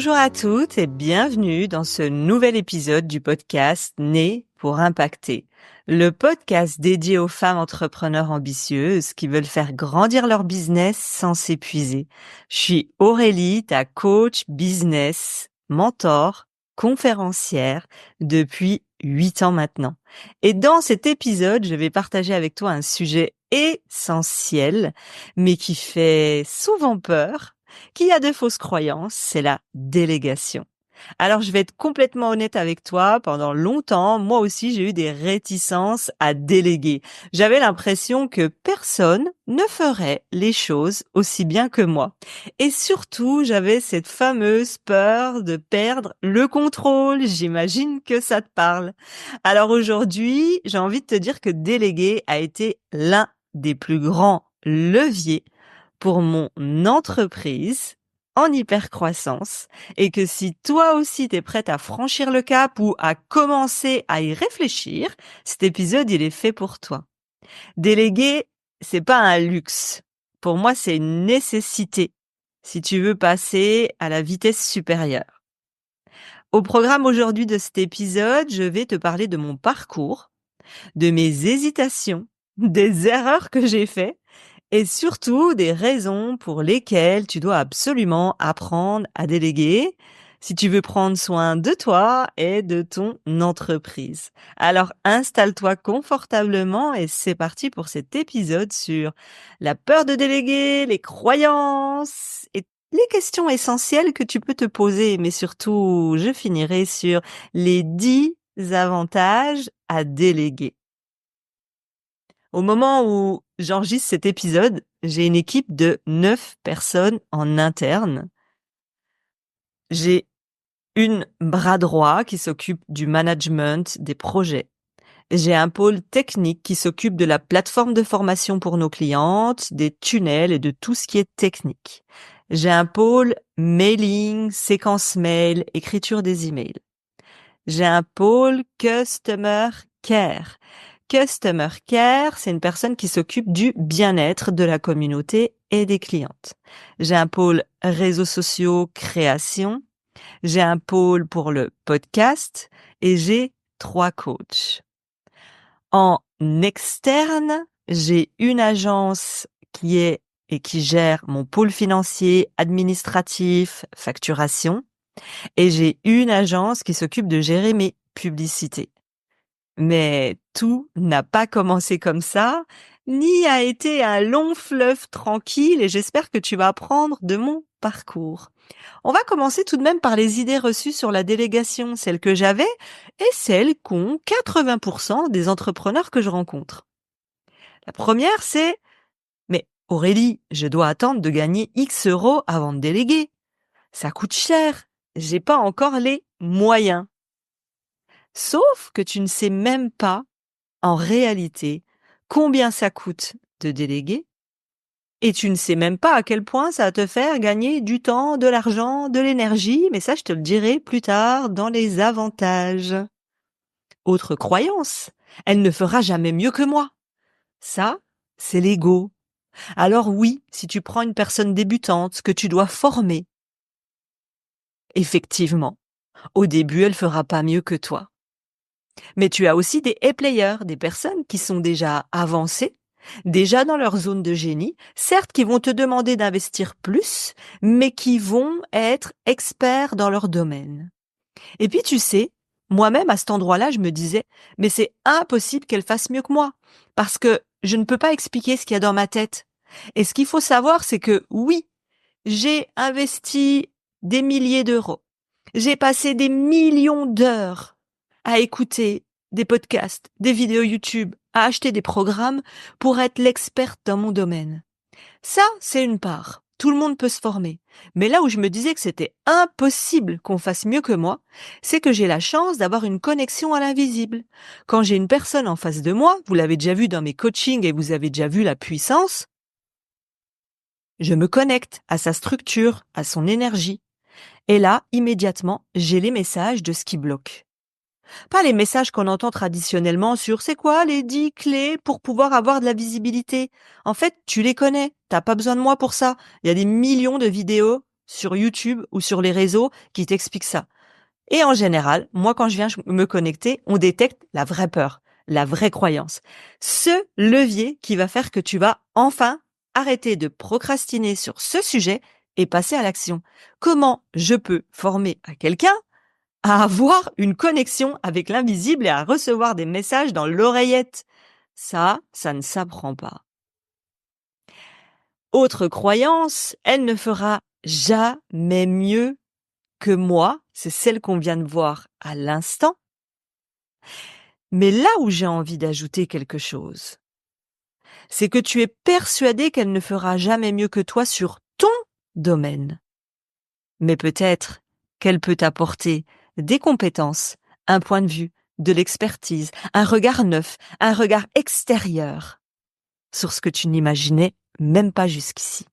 Bonjour à toutes et bienvenue dans ce nouvel épisode du podcast Né pour impacter. Le podcast dédié aux femmes entrepreneurs ambitieuses qui veulent faire grandir leur business sans s'épuiser. Je suis Aurélie, ta coach business, mentor, conférencière depuis 8 ans maintenant. Et dans cet épisode, je vais partager avec toi un sujet essentiel, mais qui fait souvent peur, qui a de fausses croyances, c'est la délégation. Alors, je vais être complètement honnête avec toi. Pendant longtemps, moi aussi, j'ai eu des réticences à déléguer. J'avais l'impression que personne ne ferait les choses aussi bien que moi. Et surtout, j'avais cette fameuse peur de perdre le contrôle. J'imagine que ça te parle. Alors aujourd'hui, j'ai envie de te dire que déléguer a été l'un des plus grands leviers pour mon entreprise en hypercroissance et que si toi aussi t'es prête à franchir le cap ou à commencer à y réfléchir, cet épisode il est fait pour toi. Déléguer, c'est pas un luxe. Pour moi, c'est une nécessité si tu veux passer à la vitesse supérieure. Au programme aujourd'hui de cet épisode, je vais te parler de mon parcours, de mes hésitations, des erreurs que j'ai faites et surtout des raisons pour lesquelles tu dois absolument apprendre à déléguer si tu veux prendre soin de toi et de ton entreprise. Alors installe-toi confortablement et c'est parti pour cet épisode sur la peur de déléguer, les croyances et les questions essentielles que tu peux te poser. Mais surtout, je finirai sur les 10 avantages à déléguer. Au moment où j'enregistre cet épisode, j'ai une équipe de 9 personnes en interne. J'ai une bras droit qui s'occupe du management des projets. J'ai un pôle technique qui s'occupe de la plateforme de formation pour nos clientes, des tunnels et de tout ce qui est technique. J'ai un pôle mailing, séquence mail, écriture des emails. J'ai un pôle Customer Care. Customer Care, c'est une personne qui s'occupe du bien-être de la communauté et des clientes. J'ai un pôle réseaux sociaux, création. J'ai un pôle pour le podcast et j'ai 3 coachs. En externe, j'ai une agence qui est et qui gère mon pôle financier, administratif, facturation. Et j'ai une agence qui s'occupe de gérer mes publicités. Mais tout n'a pas commencé comme ça, ni a été un long fleuve tranquille et j'espère que tu vas apprendre de mon parcours. On va commencer tout de même par les idées reçues sur la délégation, celles que j'avais et celles qu'ont 80% des entrepreneurs que je rencontre. La première, c'est « Mais Aurélie, je dois attendre de gagner X euros avant de déléguer. Ça coûte cher. J'ai pas encore les moyens. » Sauf que tu ne sais même pas, en réalité, combien ça coûte de déléguer et tu ne sais même pas à quel point ça va te faire gagner du temps, de l'argent, de l'énergie, mais ça, je te le dirai plus tard dans les avantages. Autre croyance, elle ne fera jamais mieux que moi. Ça, c'est l'ego. Alors oui, si tu prends une personne débutante que tu dois former, effectivement, au début, elle fera pas mieux que toi. Mais tu as aussi des A-players, des personnes qui sont déjà avancées, déjà dans leur zone de génie, certes qui vont te demander d'investir plus, mais qui vont être experts dans leur domaine. Et puis tu sais, moi-même à cet endroit-là, je me disais, mais c'est impossible qu'elle fasse mieux que moi, parce que je ne peux pas expliquer ce qu'il y a dans ma tête. Et ce qu'il faut savoir, c'est que oui, j'ai investi des milliers d'euros. J'ai passé des millions d'heures à écouter des podcasts, des vidéos YouTube, à acheter des programmes pour être l'experte dans mon domaine. Ça, c'est une part. Tout le monde peut se former. Mais là où je me disais que c'était impossible qu'on fasse mieux que moi, c'est que j'ai la chance d'avoir une connexion à l'invisible. Quand j'ai une personne en face de moi, vous l'avez déjà vu dans mes coachings et vous avez déjà vu la puissance, je me connecte à sa structure, à son énergie. Et là, immédiatement, j'ai les messages de ce qui bloque. Pas les messages qu'on entend traditionnellement sur c'est quoi les 10 clés pour pouvoir avoir de la visibilité. En fait, tu les connais. T'as pas besoin de moi pour ça. Il y a des millions de vidéos sur YouTube ou sur les réseaux qui t'expliquent ça. Et en général, moi, quand je viens me connecter, on détecte la vraie peur, la vraie croyance. Ce levier qui va faire que tu vas enfin arrêter de procrastiner sur ce sujet et passer à l'action. Comment je peux former à quelqu'un à avoir une connexion avec l'invisible et à recevoir des messages dans l'oreillette? Ça ne s'apprend pas. Autre croyance, elle ne fera jamais mieux que moi, c'est celle qu'on vient de voir à l'instant. Mais là où j'ai envie d'ajouter quelque chose, c'est que tu es persuadé qu'elle ne fera jamais mieux que toi sur ton domaine. Mais peut-être qu'elle peut t'apporter des compétences, un point de vue, de l'expertise, un regard neuf, un regard extérieur sur ce que tu n'imaginais même pas jusqu'ici.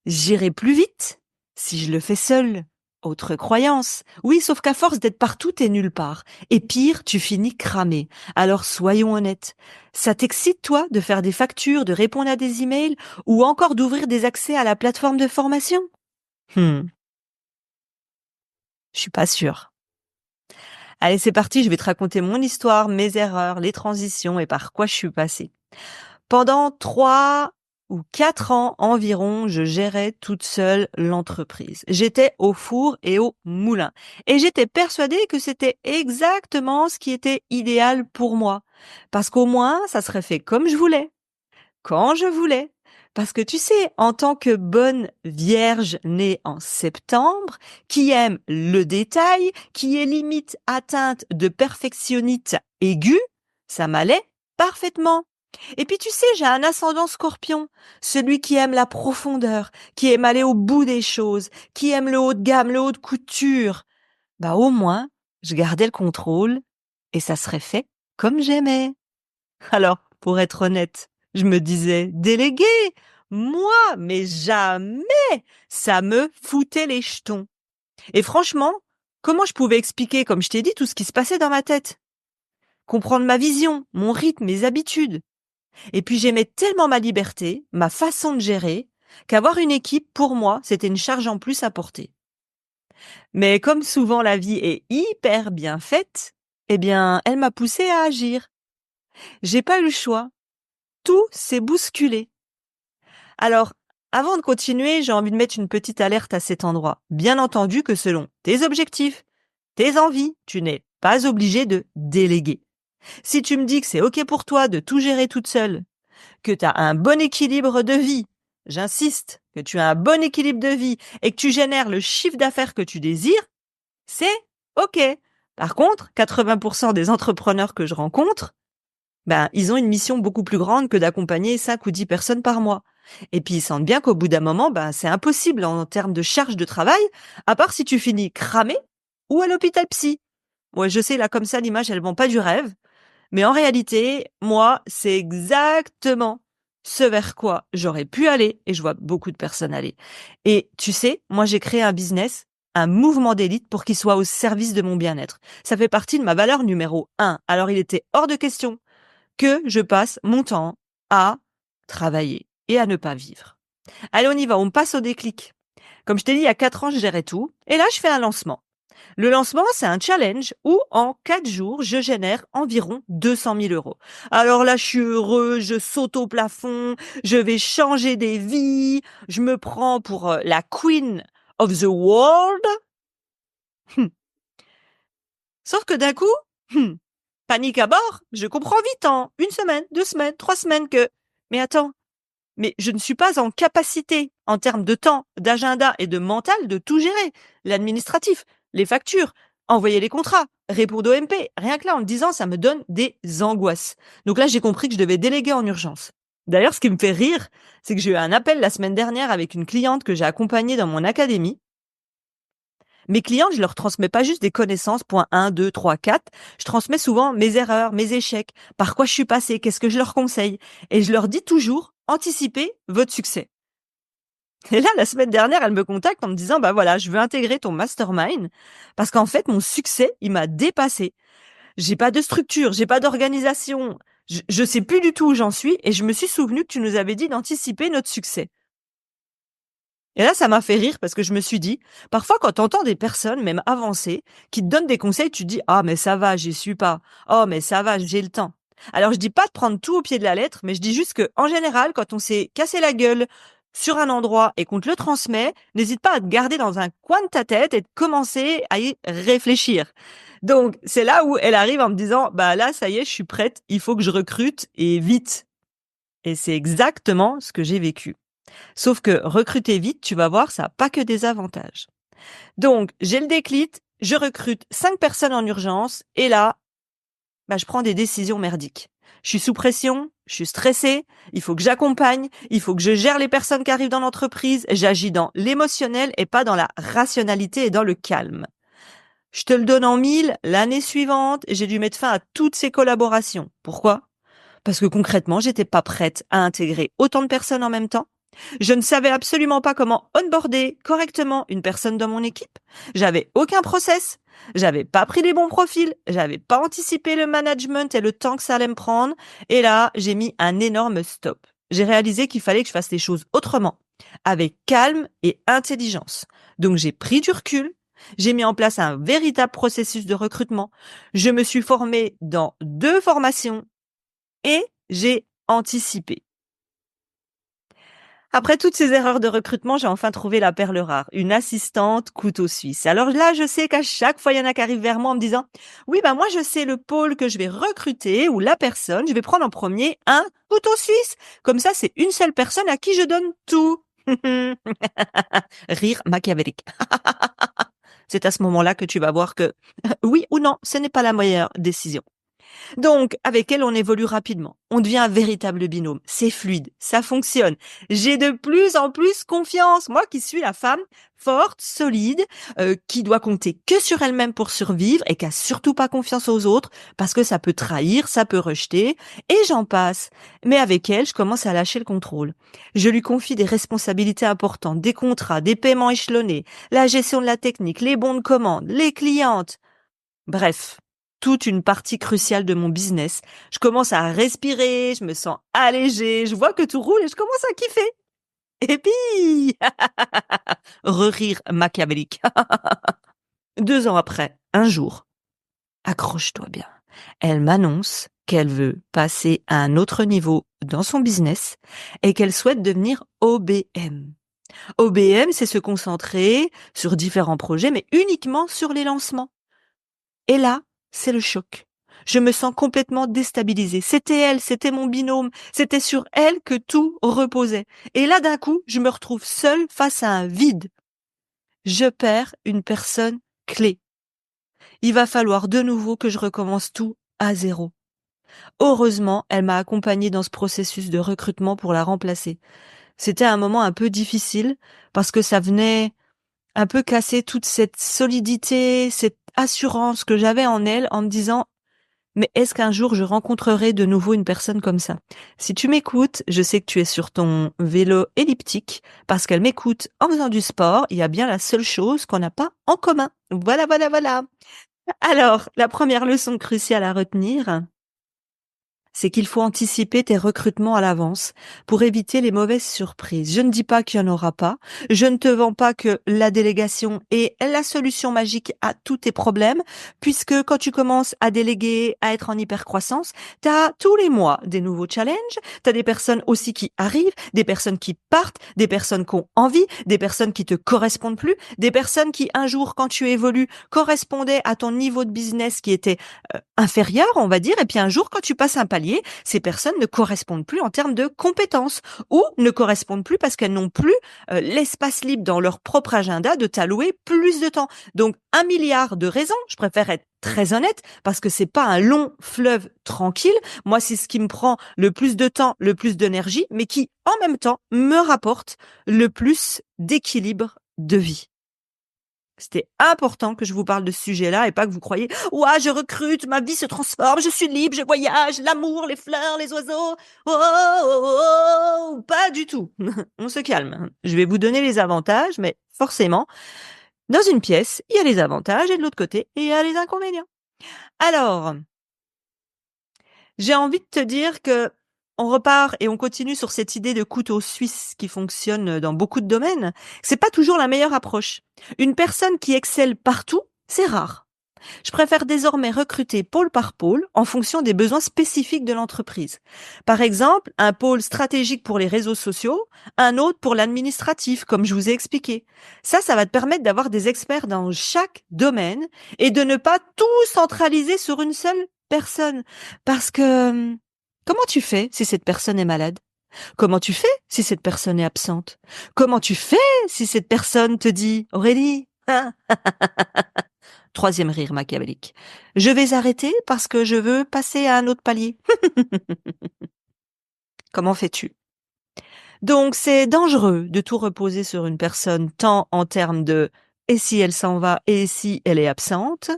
J'irai plus vite si je le fais seul. Autre croyance. Oui, sauf qu'à force d'être partout et nulle part. Et pire, tu finis cramé. Alors soyons honnêtes. Ça t'excite, toi, de faire des factures, de répondre à des emails ou encore d'ouvrir des accès à la plateforme de formation? Je suis pas sûre. Allez, c'est parti, je vais te raconter mon histoire, mes erreurs, les transitions et par quoi je suis passée. Pendant 3 ou 4 ans environ, je gérais toute seule l'entreprise. J'étais au four et au moulin. Et j'étais persuadée que c'était exactement ce qui était idéal pour moi. Parce qu'au moins, ça serait fait comme je voulais, quand je voulais. Parce que tu sais, en tant que bonne vierge née en septembre, qui aime le détail, qui est limite atteinte de perfectionnite aiguë, ça m'allait parfaitement. Et puis tu sais, j'ai un ascendant Scorpion, celui qui aime la profondeur, qui aime aller au bout des choses, qui aime le haut de gamme, le haut de couture. Bah au moins, je gardais le contrôle et ça serait fait comme j'aimais. Alors, pour être honnête, je me disais déléguer, moi, mais jamais, ça me foutait les jetons. Et franchement, comment je pouvais expliquer, comme je t'ai dit, tout ce qui se passait dans ma tête? Comprendre ma vision, mon rythme, mes habitudes. Et puis j'aimais tellement ma liberté, ma façon de gérer, qu'avoir une équipe, pour moi, c'était une charge en plus à porter. Mais comme souvent la vie est hyper bien faite, eh bien, elle m'a poussée à agir. J'ai pas eu le choix. Tout s'est bousculé. Alors, avant de continuer, j'ai envie de mettre une petite alerte à cet endroit. Bien entendu que selon tes objectifs, tes envies, tu n'es pas obligé de déléguer. Si tu me dis que c'est OK pour toi de tout gérer toute seule, que tu as un bon équilibre de vie, j'insiste, que tu as un bon équilibre de vie et que tu génères le chiffre d'affaires que tu désires, c'est OK. Par contre, 80% des entrepreneurs que je rencontre, ils ont une mission beaucoup plus grande que d'accompagner 5 ou 10 personnes par mois. Et puis ils sentent bien qu'au bout d'un moment, c'est impossible en termes de charge de travail, à part si tu finis cramé ou à l'hôpital psy. Ouais, je sais, là, comme ça, l'image, elle vend pas du rêve. Mais en réalité, moi, c'est exactement ce vers quoi j'aurais pu aller et je vois beaucoup de personnes aller. Et tu sais, moi, j'ai créé un business, un mouvement d'élite pour qu'il soit au service de mon bien-être. Ça fait partie de ma valeur numéro 1. Alors, il était hors de question que je passe mon temps à travailler et à ne pas vivre. Allez, on y va, on passe au déclic. Comme je t'ai dit, il y a 4 ans, je gérais tout. Et là, je fais un lancement. Le lancement, c'est un challenge où en 4 jours, je génère environ 200 000 euros. Alors là, je suis heureuse, je saute au plafond, je vais changer des vies, je me prends pour la queen of the world. Hum. Sauf que d'un coup, panique à bord, je comprends vite en 1 semaine, 2 semaines, 3 semaines que, mais attends, mais je ne suis pas en capacité, en termes de temps, d'agenda et de mental, de tout gérer. L'administratif, les factures, envoyer les contrats, répondre au MP. Rien que là, en le disant, ça me donne des angoisses. Donc là, j'ai compris que je devais déléguer en urgence. D'ailleurs, ce qui me fait rire, c'est que j'ai eu un appel la semaine dernière avec une cliente que j'ai accompagnée dans mon académie. Mes clientes, je leur transmets pas juste des connaissances, point 1, 2, 3, 4. Je transmets souvent mes erreurs, mes échecs, par quoi je suis passée, qu'est-ce que je leur conseille. Et je leur dis toujours, anticipez votre succès. Et là, la semaine dernière, elle me contacte en me disant, voilà, je veux intégrer ton mastermind parce qu'en fait, mon succès, il m'a dépassé. J'ai pas de structure, j'ai pas d'organisation. Je sais plus du tout où j'en suis et je me suis souvenu que tu nous avais dit d'anticiper notre succès. Et là, ça m'a fait rire parce que je me suis dit, parfois quand tu entends des personnes, même avancées, qui te donnent des conseils, tu te dis: «Ah mais ça va, j'y suis pas. Oh mais ça va, j'ai le temps». Alors je dis pas de prendre tout au pied de la lettre, mais je dis juste que en général, quand on s'est cassé la gueule sur un endroit et qu'on te le transmet, n'hésite pas à te garder dans un coin de ta tête et de commencer à y réfléchir. Donc c'est là où elle arrive en me disant: «Bah là, ça y est, je suis prête, il faut que je recrute et vite». Et c'est exactement ce que j'ai vécu. Sauf que recruter vite, tu vas voir, ça a pas que des avantages. Donc, j'ai le déclic, je recrute 5 personnes en urgence et là, bah, je prends des décisions merdiques. Je suis sous pression, je suis stressée, il faut que j'accompagne, il faut que je gère les personnes qui arrivent dans l'entreprise, j'agis dans l'émotionnel et pas dans la rationalité et dans le calme. Je te le donne en mille, l'année suivante, j'ai dû mettre fin à toutes ces collaborations. Pourquoi? Parce que concrètement, j'étais pas prête à intégrer autant de personnes en même temps. Je ne savais absolument pas comment onboarder correctement une personne dans mon équipe. J'avais aucun process. J'avais pas pris les bons profils. J'avais pas anticipé le management et le temps que ça allait me prendre. Et là, j'ai mis un énorme stop. J'ai réalisé qu'il fallait que je fasse les choses autrement, avec calme et intelligence. Donc j'ai pris du recul. J'ai mis en place un véritable processus de recrutement. Je me suis formée dans 2 formations et j'ai anticipé. Après toutes ces erreurs de recrutement, j'ai enfin trouvé la perle rare, une assistante couteau suisse. Alors là, je sais qu'à chaque fois, il y en a qui arrivent vers moi en me disant: «Oui, bah moi, je sais le pôle que je vais recruter ou la personne, je vais prendre en premier un couteau suisse. Comme ça, c'est une seule personne à qui je donne tout». Rire machiavélique. C'est à ce moment-là que tu vas voir que oui ou non, ce n'est pas la meilleure décision. Donc, avec elle, on évolue rapidement. On devient un véritable binôme. C'est fluide, ça fonctionne. J'ai de plus en plus confiance. Moi qui suis la femme forte, solide, qui doit compter que sur elle-même pour survivre et qui a surtout pas confiance aux autres parce que ça peut trahir, ça peut rejeter et j'en passe. Mais avec elle, je commence à lâcher le contrôle. Je lui confie des responsabilités importantes, des contrats, des paiements échelonnés, la gestion de la technique, les bons de commande, les clientes. Bref, toute une partie cruciale de mon business. Je commence à respirer, je me sens allégée, je vois que tout roule et je commence à kiffer. Et puis, re-rire machiavélique. 2 ans après, un jour, accroche-toi bien, elle m'annonce qu'elle veut passer à un autre niveau dans son business et qu'elle souhaite devenir OBM. OBM, c'est se concentrer sur différents projets, mais uniquement sur les lancements. Et là, c'est le choc. Je me sens complètement déstabilisée. C'était elle, c'était mon binôme, c'était sur elle que tout reposait. Et là, d'un coup, je me retrouve seule face à un vide. Je perds une personne clé. Il va falloir de nouveau que je recommence tout à zéro. Heureusement, elle m'a accompagnée dans ce processus de recrutement pour la remplacer. C'était un moment un peu difficile parce que ça venait un peu casser toute cette solidité, cette assurance que j'avais en elle en me disant: mais est-ce qu'un jour je rencontrerai de nouveau une personne comme ça? Si tu m'écoutes, je sais que tu es sur ton vélo elliptique parce qu'elle m'écoute en faisant du sport. Il y a bien la seule chose qu'on n'a pas en commun. Voilà, voilà, voilà. Alors, la première leçon cruciale à retenir, c'est qu'il faut anticiper tes recrutements à l'avance pour éviter les mauvaises surprises. Je ne dis pas qu'il n'y en aura pas. Je ne te vends pas que la délégation est la solution magique à tous tes problèmes, puisque quand tu commences à déléguer, à être en hypercroissance, tu as tous les mois des nouveaux challenges, tu as des personnes aussi qui arrivent, des personnes qui partent, des personnes qui ont envie, des personnes qui te correspondent plus, des personnes qui un jour, quand tu évolues, correspondaient à ton niveau de business qui était inférieur, on va dire, et puis un jour, quand tu passes un palier, ces personnes ne correspondent plus en termes de compétences ou ne correspondent plus parce qu'elles n'ont plus l'espace libre dans leur propre agenda de t'allouer plus de temps. Donc, 1 milliard de raisons, je préfère être très honnête parce que c'est pas un long fleuve tranquille. Moi, c'est ce qui me prend le plus de temps, le plus d'énergie, mais qui, en même temps, me rapporte le plus d'équilibre de vie. C'était important que je vous parle de ce sujet-là et pas que vous croyez: «Ouah, je recrute, ma vie se transforme, je suis libre, je voyage, l'amour, les fleurs, les oiseaux. Oh, oh, oh, oh!» Pas du tout. On se calme. Je vais vous donner les avantages, mais forcément, dans une pièce, il y a les avantages et de l'autre côté, il y a les inconvénients. Alors, j'ai envie de te dire que on repart et on continue sur cette idée de couteau suisse qui fonctionne dans beaucoup de domaines, c'est pas toujours la meilleure approche. Une personne qui excelle partout, c'est rare. Je préfère désormais recruter pôle par pôle en fonction des besoins spécifiques de l'entreprise. Par exemple, un pôle stratégique pour les réseaux sociaux, un autre pour l'administratif, comme je vous ai expliqué. Ça va te permettre d'avoir des experts dans chaque domaine et de ne pas tout centraliser sur une seule personne. Parce que, comment tu fais si cette personne est malade? Comment tu fais si cette personne est absente? Comment tu fais si cette personne te dit, Aurélie, hein? Troisième rire machiavélique. Je vais arrêter parce que je veux passer à un autre palier. Comment fais-tu? Donc, c'est dangereux de tout reposer sur une personne, tant en termes de et si elle s'en va et si elle est absente.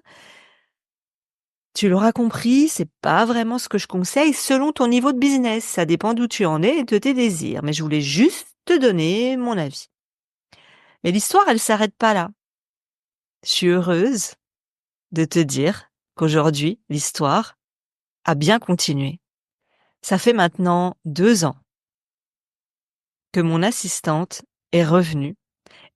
Tu l'auras compris, c'est pas vraiment ce que je conseille selon ton niveau de business. Ça dépend d'où tu en es et de tes désirs. Mais je voulais juste te donner mon avis. Mais l'histoire, elle s'arrête pas là. Je suis heureuse de te dire qu'aujourd'hui, l'histoire a bien continué. Ça fait maintenant 2 ans que mon assistante est revenue,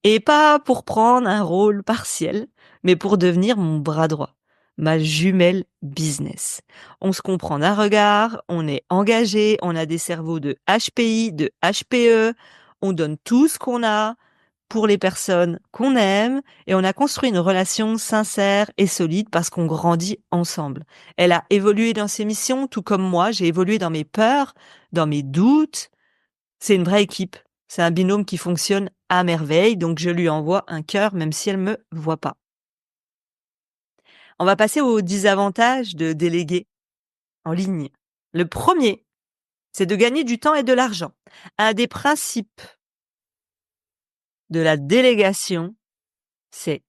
et pas pour prendre un rôle partiel, mais pour devenir mon bras droit, ma jumelle business. On se comprend d'un regard, on est engagé, on a des cerveaux de HPI, de HPE, on donne tout ce qu'on a pour les personnes qu'on aime et on a construit une relation sincère et solide parce qu'on grandit ensemble. Elle a évolué dans ses missions, tout comme moi, j'ai évolué dans mes peurs, dans mes doutes. C'est une vraie équipe. C'est un binôme qui fonctionne à merveille, donc je lui envoie un cœur même si elle me voit pas. On va passer aux désavantages de déléguer en ligne. Le premier, c'est de gagner du temps et de l'argent. Un des principes de la délégation, c'est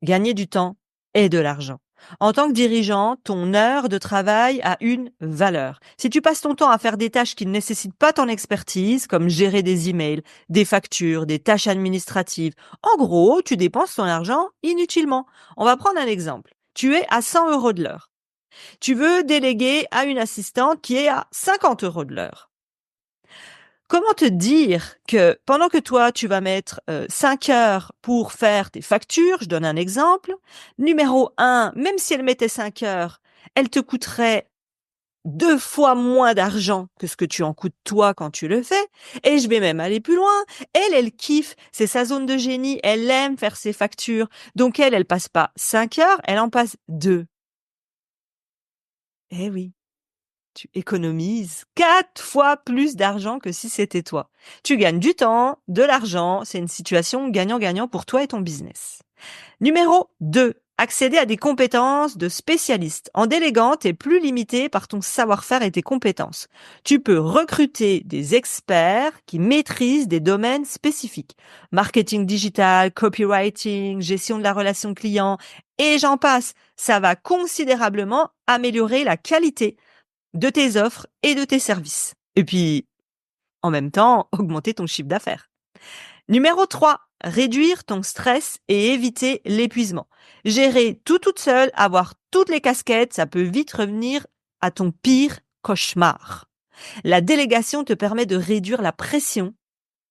gagner du temps et de l'argent. En tant que dirigeant, ton heure de travail a une valeur. Si tu passes ton temps à faire des tâches qui ne nécessitent pas ton expertise, comme gérer des emails, des factures, des tâches administratives, en gros, tu dépenses ton argent inutilement. On va prendre un exemple. Tu es à 100 € de l'heure. Tu veux déléguer à une assistante qui est à 50 € de l'heure. Comment te dire que pendant que toi, tu vas mettre 5 heures pour faire tes factures, je donne un exemple, numéro 1, même si elle mettait 5 heures, elle te coûterait 2 fois moins d'argent que ce que tu en coûtes toi quand tu le fais. Et je vais même aller plus loin. Elle kiffe, c'est sa zone de génie, elle aime faire ses factures. Donc elle passe pas 5 heures, elle en passe 2. Eh oui. Tu économises 4 fois plus d'argent que si c'était toi. Tu gagnes du temps, de l'argent, c'est une situation gagnant-gagnant pour toi et ton business. Numéro 2, accéder à des compétences de spécialistes. En déléguant, tu es plus limité par ton savoir-faire et tes compétences. Tu peux recruter des experts qui maîtrisent des domaines spécifiques. Marketing digital, copywriting, gestion de la relation client, et j'en passe. Ça va considérablement améliorer la qualité de tes offres et de tes services. Et puis, en même temps, augmenter ton chiffre d'affaires. Numéro 3, réduire ton stress et éviter l'épuisement. Gérer tout toute seule, avoir toutes les casquettes, ça peut vite revenir à ton pire cauchemar. La délégation te permet de réduire la pression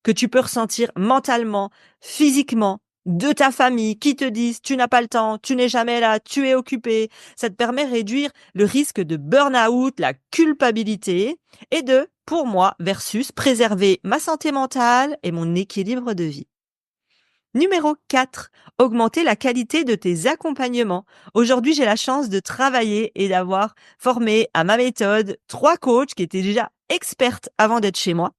que tu peux ressentir mentalement, physiquement, de ta famille, qui te disent tu n'as pas le temps, tu n'es jamais là, tu es occupé. Ça te permet de réduire le risque de burn-out, la culpabilité et de, pour moi, versus préserver ma santé mentale et mon équilibre de vie. Numéro 4, augmenter la qualité de tes accompagnements. Aujourd'hui, j'ai la chance de travailler et d'avoir formé à ma méthode 3 coachs qui étaient déjà expertes avant d'être chez moi.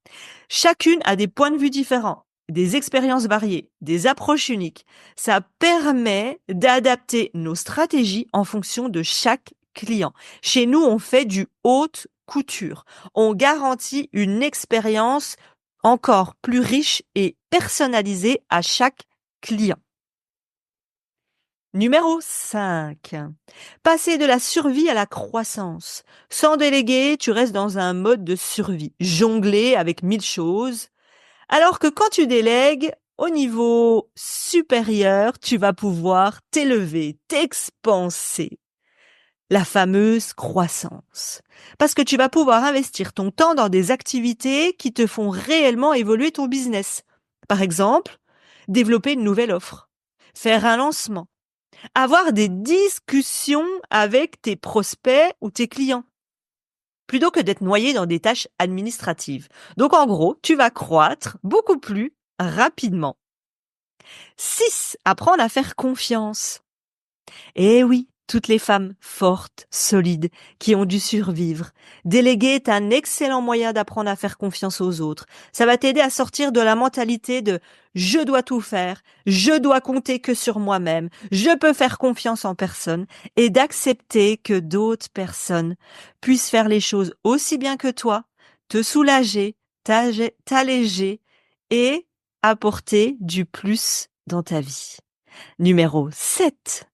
Chacune a des points de vue différents, des expériences variées, des approches uniques. Ça permet d'adapter nos stratégies en fonction de chaque client. Chez nous, on fait du haute couture. On garantit une expérience encore plus riche et personnalisée à chaque client. Numéro 5. Passer de la survie à la croissance. Sans déléguer, tu restes dans un mode de survie, jongler avec 1000 choses. Alors que quand tu délègues, au niveau supérieur, tu vas pouvoir t'élever, t'expanser. la fameuse croissance. Parce que tu vas pouvoir investir ton temps dans des activités qui te font réellement évoluer ton business. Par exemple, développer une nouvelle offre, faire un lancement, avoir des discussions avec tes prospects ou tes clients, plutôt que d'être noyé dans des tâches administratives. Donc en gros, tu vas croître beaucoup plus rapidement. 6. Apprendre à faire confiance. Eh oui, toutes les femmes fortes, solides, qui ont dû survivre. Déléguer est un excellent moyen d'apprendre à faire confiance aux autres. Ça va t'aider à sortir de la mentalité de je dois tout faire, je dois compter que sur moi-même, je peux faire confiance en personne et d'accepter que d'autres personnes puissent faire les choses aussi bien que toi, te soulager, t'alléger et apporter du plus dans ta vie. Numéro 7.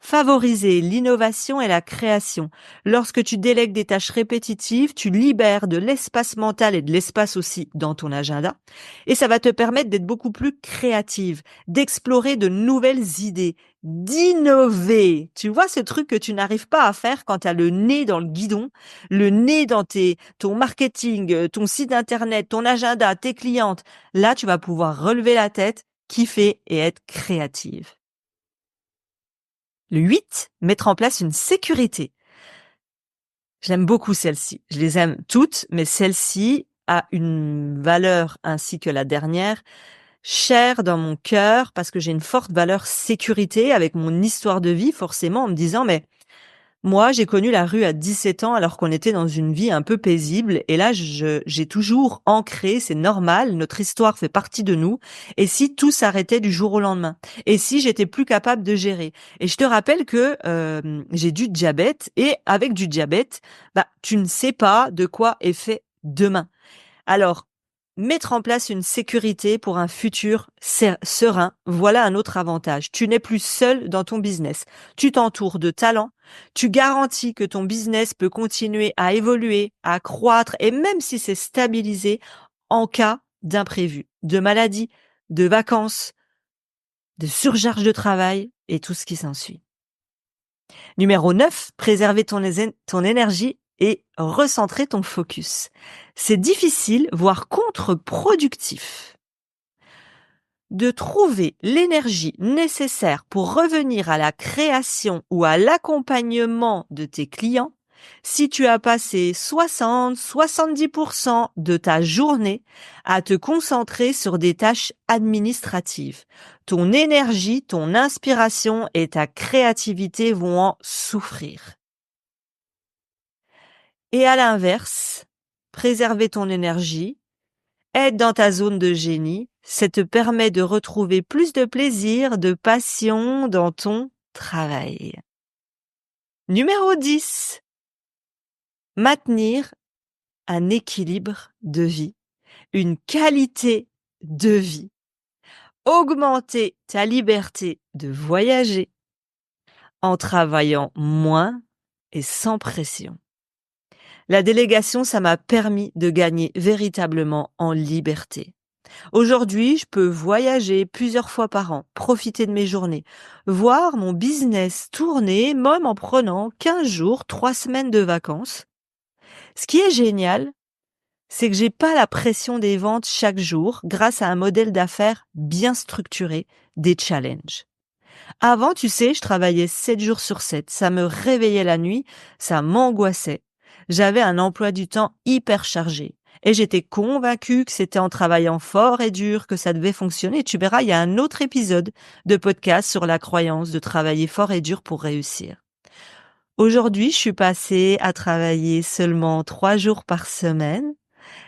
Favoriser l'innovation et la création. Lorsque tu délègues des tâches répétitives, tu libères de l'espace mental et de l'espace aussi dans ton agenda. Et ça va te permettre d'être beaucoup plus créative, d'explorer de nouvelles idées, d'innover. Tu vois ce truc que tu n'arrives pas à faire quand tu as le nez dans le guidon, le nez dans ton marketing, ton site internet, ton agenda, tes clientes. Là, tu vas pouvoir relever la tête, kiffer et être créative. Le 8, mettre en place une sécurité. J'aime beaucoup celle-ci. Je les aime toutes, mais celle-ci a une valeur ainsi que la dernière chère dans mon cœur parce que j'ai une forte valeur sécurité avec mon histoire de vie forcément en me disant mais moi, j'ai connu la rue à 17 ans alors qu'on était dans une vie un peu paisible. Et là, j'ai toujours ancré, c'est normal, notre histoire fait partie de nous. Et si tout s'arrêtait du jour au lendemain? Et si j'étais plus capable de gérer? Et je te rappelle que j'ai du diabète. Et avec du diabète, tu ne sais pas de quoi est fait demain. Alors, mettre en place une sécurité pour un futur serein, voilà un autre avantage. Tu n'es plus seul dans ton business. Tu t'entoures de talents. Tu garantis que ton business peut continuer à évoluer, à croître et même si c'est stabilisé en cas d'imprévu, de maladie, de vacances, de surcharge de travail et tout ce qui s'ensuit. Numéro 9, préserver ton énergie et recentrer ton focus. C'est difficile, voire contre-productif, de trouver l'énergie nécessaire pour revenir à la création ou à l'accompagnement de tes clients si tu as passé 60-70% de ta journée à te concentrer sur des tâches administratives. Ton énergie, ton inspiration et ta créativité vont en souffrir. Et à l'inverse, préserver ton énergie, être dans ta zone de génie, ça te permet de retrouver plus de plaisir, de passion dans ton travail. Numéro 10. Maintenir un équilibre de vie, une qualité de vie. Augmenter ta liberté de voyager en travaillant moins et sans pression. La délégation, ça m'a permis de gagner véritablement en liberté. Aujourd'hui, je peux voyager plusieurs fois par an, profiter de mes journées, voir mon business tourner, même en prenant 15 jours, 3 semaines de vacances. Ce qui est génial, c'est que j'ai pas la pression des ventes chaque jour grâce à un modèle d'affaires bien structuré, des challenges. Avant, tu sais, je travaillais 7 jours sur 7. Ça me réveillait la nuit, ça m'angoissait. J'avais un emploi du temps hyper chargé. Et j'étais convaincue que c'était en travaillant fort et dur que ça devait fonctionner. Tu verras, il y a un autre épisode de podcast sur la croyance de travailler fort et dur pour réussir. Aujourd'hui, je suis passée à travailler seulement 3 jours par semaine.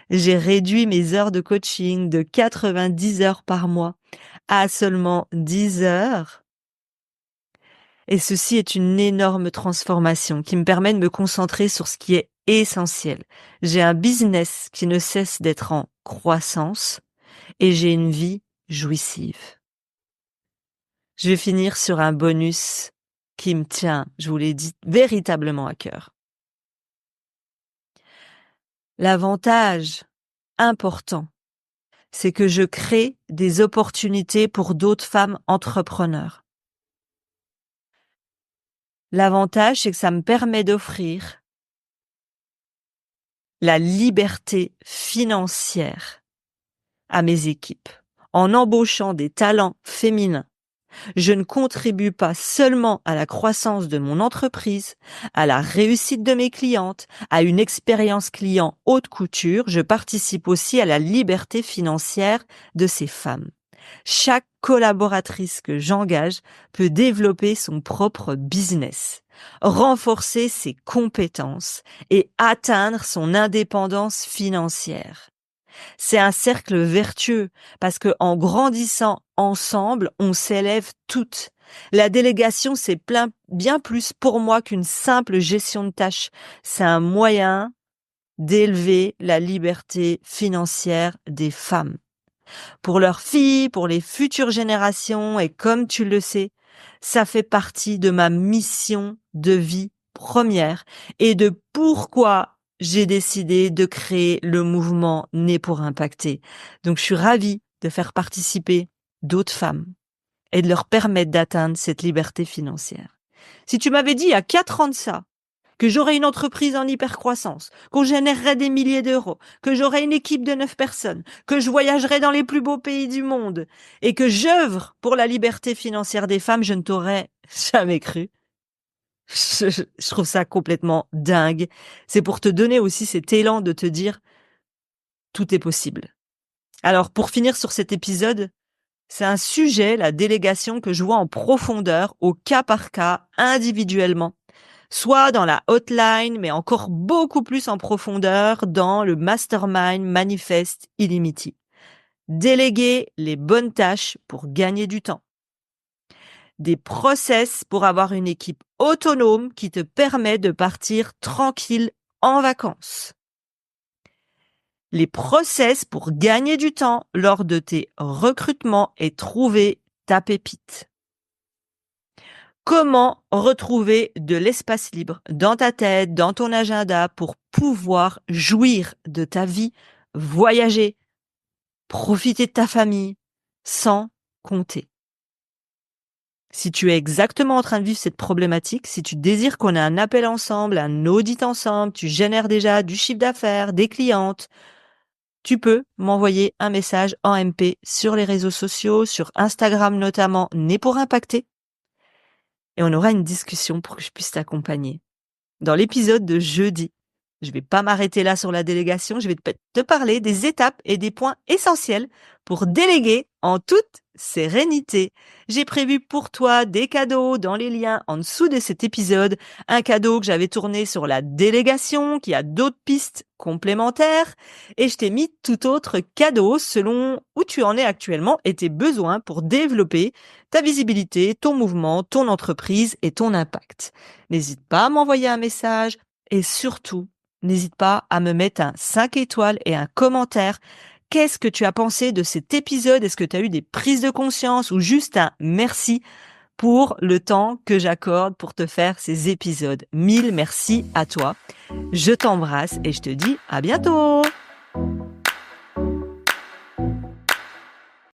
J'ai réduit mes heures de coaching de 90 heures par mois à seulement 10 heures. Et ceci est une énorme transformation qui me permet de me concentrer sur ce qui est essentiel. J'ai un business qui ne cesse d'être en croissance et j'ai une vie jouissive. Je vais finir sur un bonus qui me tient, je vous l'ai dit, véritablement à cœur. L'avantage important, c'est que je crée des opportunités pour d'autres femmes entrepreneurs. L'avantage, c'est que ça me permet d'offrir la liberté financière à mes équipes. En embauchant des talents féminins, je ne contribue pas seulement à la croissance de mon entreprise, à la réussite de mes clientes, à une expérience client haute couture, je participe aussi à la liberté financière de ces femmes. Chaque collaboratrice que j'engage peut développer son propre business, renforcer ses compétences et atteindre son indépendance financière. C'est un cercle vertueux parce que en grandissant ensemble, on s'élève toutes. La délégation, c'est bien plus pour moi qu'une simple gestion de tâches. C'est un moyen d'élever la liberté financière des femmes. Pour leurs filles, pour les futures générations, et comme tu le sais, ça fait partie de ma mission de vie première et de pourquoi j'ai décidé de créer le mouvement Né pour impacter. Donc, je suis ravie de faire participer d'autres femmes et de leur permettre d'atteindre cette liberté financière. Si tu m'avais dit il y a 4 ans de ça, que j'aurais une entreprise en hypercroissance, qu'on générerait des milliers d'euros, que j'aurais une équipe de 9 personnes, que je voyagerais dans les plus beaux pays du monde et que j'œuvre pour la liberté financière des femmes, je ne t'aurais jamais cru. Je trouve ça complètement dingue. C'est pour te donner aussi cet élan de te dire tout est possible. Alors, pour finir sur cet épisode, c'est un sujet, la délégation, que je vois en profondeur, au cas par cas, individuellement. Soit dans la hotline, mais encore beaucoup plus en profondeur dans le Mastermind Manifest Illimity. Déléguer les bonnes tâches pour gagner du temps. Des process pour avoir une équipe autonome qui te permet de partir tranquille en vacances. Les process pour gagner du temps lors de tes recrutements et trouver ta pépite. Comment retrouver de l'espace libre dans ta tête, dans ton agenda pour pouvoir jouir de ta vie, voyager, profiter de ta famille sans compter. Si tu es exactement en train de vivre cette problématique, si tu désires qu'on ait un appel ensemble, un audit ensemble, tu génères déjà du chiffre d'affaires, des clientes, tu peux m'envoyer un message en MP sur les réseaux sociaux, sur Instagram notamment, Né pour impacter. Et on aura une discussion pour que je puisse t'accompagner. Dans l'épisode de jeudi, je vais pas m'arrêter là sur la délégation, je vais te parler des étapes et des points essentiels pour déléguer en toute sérénité. J'ai prévu pour toi des cadeaux dans les liens en dessous de cet épisode, un cadeau que j'avais tourné sur la délégation, qui a d'autres pistes complémentaires, et je t'ai mis tout autre cadeau selon où tu en es actuellement et tes besoins pour développer ta visibilité, ton mouvement, ton entreprise et ton impact. N'hésite pas à m'envoyer un message et surtout, n'hésite pas à me mettre un 5 étoiles et un commentaire. Qu'est-ce que tu as pensé de cet épisode? Est-ce que tu as eu des prises de conscience ou juste un merci pour le temps que j'accorde pour te faire ces épisodes? 1000 merci à toi. Je t'embrasse et je te dis à bientôt!